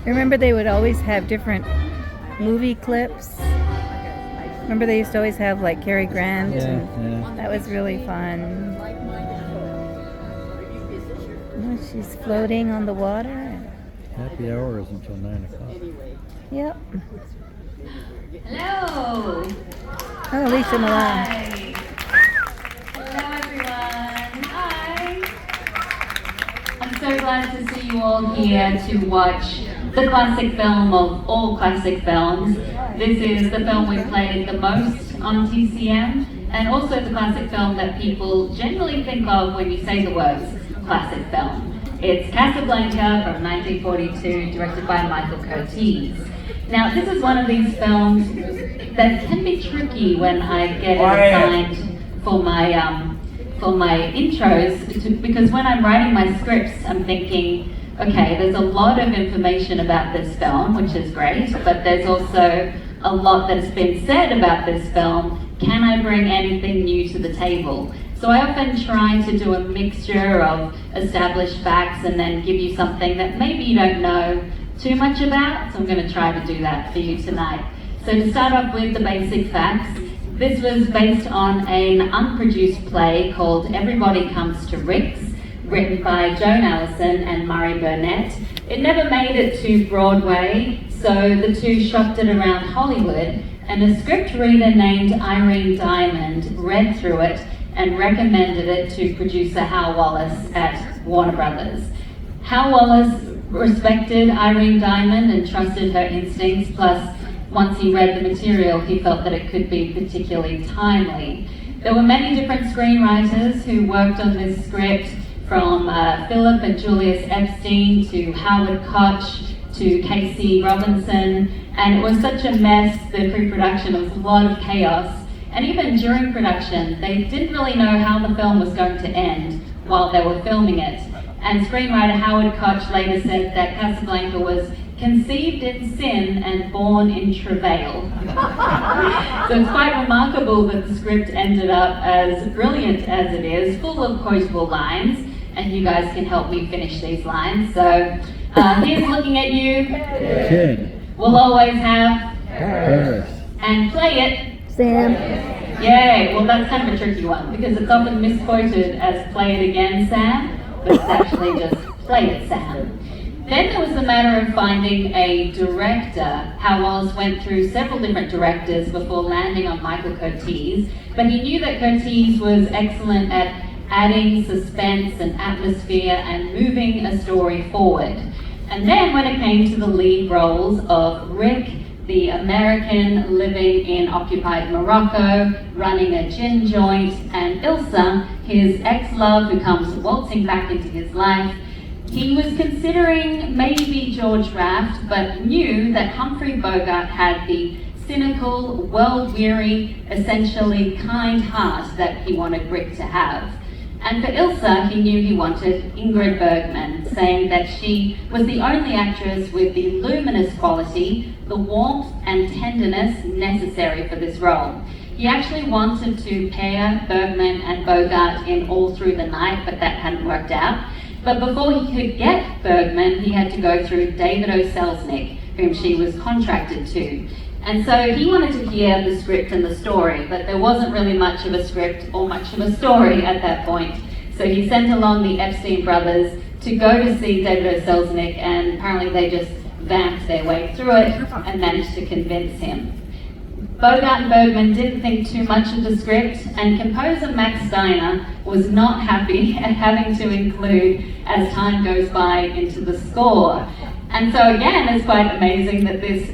Remember they would always have different movie clips? Remember they used to always have like Cary Grant? And that was really fun. Oh, she's floating on the water. Happy hour is until 9 o'clock. Yep. Hello. Oh, Alicia Milan. Hi. Hello, everyone. Hi. I'm so glad to see you all here to watch the classic film of all classic films. This is the film we've played the most on TCM, and also the classic film that people generally think of when you say the words classic film. It's Casablanca from 1942, directed by Michael Curtiz. Now, this is one of these films that can be tricky when I get it assigned for my intros, because when I'm writing my scripts, I'm thinking, okay, there's a lot of information about this film, which is great, but there's also a lot that has been said about this film. Can I bring anything new to the table? So I often try to do a mixture of established facts and then give you something that maybe you don't know too much about, so I'm going to try to do that for you tonight. So to start off with the basic facts, this was based on an unproduced play called Everybody Comes to Rick's, written by Joan Allison and Murray Burnett. It never made it to Broadway, so the two shopped it around Hollywood, and a script reader named Irene Diamond read through it and recommended it to producer Hal Wallace at Warner Brothers. Hal Wallace respected Irene Diamond and trusted her instincts, plus once he read the material, he felt that it could be particularly timely. There were many different screenwriters who worked on this script, from Philip and Julius Epstein to Howard Koch to Casey Robinson, and it was such a mess, the pre-production, was a lot of chaos, and even during production, they didn't really know how the film was going to end while they were filming it. And screenwriter Howard Koch later said that Casablanca was conceived in sin and born in travail. So it's quite remarkable that the script ended up as brilliant as it is, full of quotable lines, and you guys can help me finish these lines. So here's looking at you. Kid. We'll always have Paris. and play it. Sam. Yay! Well, that's kind of a tricky one because it's often misquoted as "play it again, Sam," but it's actually just "play it, Sam." Then there was the matter of finding a director. Hal Wallace went through several different directors before landing on Michael Curtiz, but he knew that Curtiz was excellent at adding suspense and atmosphere and moving a story forward. And then when it came to the lead roles of Rick, the American living in occupied Morocco, running a gin joint, and Ilsa, his ex-love who comes waltzing back into his life, he was considering maybe George Raft, but knew that Humphrey Bogart had the cynical, world-weary, essentially kind heart that he wanted Rick to have. And for Ilsa, he knew he wanted Ingrid Bergman, saying that she was the only actress with the luminous quality, the warmth and tenderness necessary for this role. He actually wanted to pair Bergman and Bogart in All Through the Night, but that hadn't worked out. But before he could get Bergman, he had to go through David O. Selznick, whom she was contracted to. And so he wanted to hear the script and the story, but there wasn't really much of a script or much of a story at that point. So he sent along the Epstein brothers to go to see David O. Selznick, and apparently they just vamped their way through it and managed to convince him. Bogart and Bergman didn't think too much of the script, and composer Max Steiner was not happy at having to include As Time Goes By into the score. And so again, it's quite amazing that this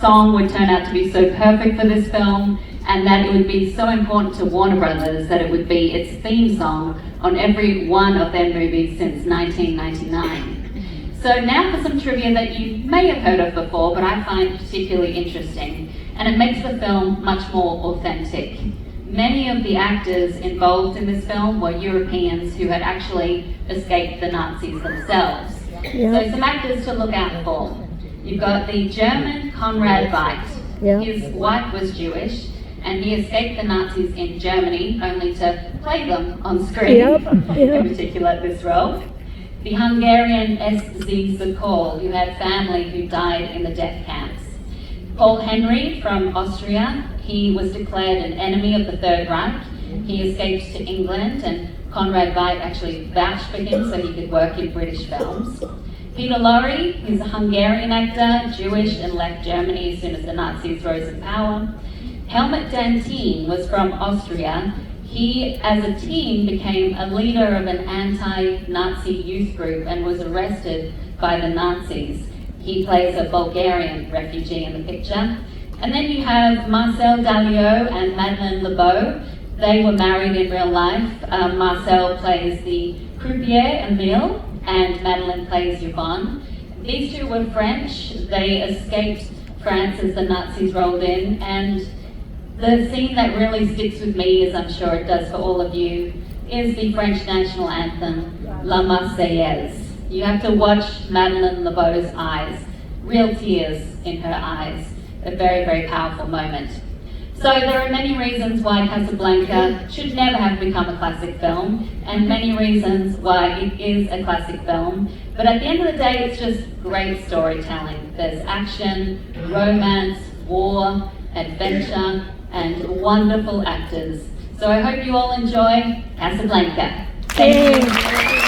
song would turn out to be so perfect for this film, and that it would be so important to Warner Brothers that it would be its theme song on every one of their movies since 1999. So now for some trivia that you may have heard of before, but I find particularly interesting, and it makes the film much more authentic. Many of the actors involved in this film were Europeans who had actually escaped the Nazis themselves. So some actors to look out for. You've got the German Konrad Veidt. His wife was Jewish, and he escaped the Nazis in Germany only to play them on screen, in particular this role. the Hungarian SZ Sokol, who had family who died in the death camps. Paul Henry from Austria, he was declared an enemy of the Third Reich. He escaped to England, and Conrad Veidt actually vouched for him so he could work in British films. Peter Lorre, he's a Hungarian actor, Jewish, and left Germany as soon as the Nazis rose to power. Helmut Dantin was from Austria. He, as a teen, became a leader of an anti-Nazi youth group and was arrested by the Nazis. He plays a Bulgarian refugee in the picture. And then you have Marcel Dalio and Madeleine LeBeau. They were married in real life. Marcel plays the croupier Emile, and Madeleine plays Yvonne. These two were French. They escaped France as the Nazis rolled in, and the scene that really sticks with me, as I'm sure it does for all of you, is the French national anthem, La Marseillaise. You have to watch Madeleine LeBeau's eyes, real tears in her eyes. A very, very powerful moment. So there are many reasons why Casablanca should never have become a classic film, and many reasons why it is a classic film. But at the end of the day, it's just great storytelling. There's action, romance, war, adventure, and wonderful actors. So I hope you all enjoy Casablanca. Thank you.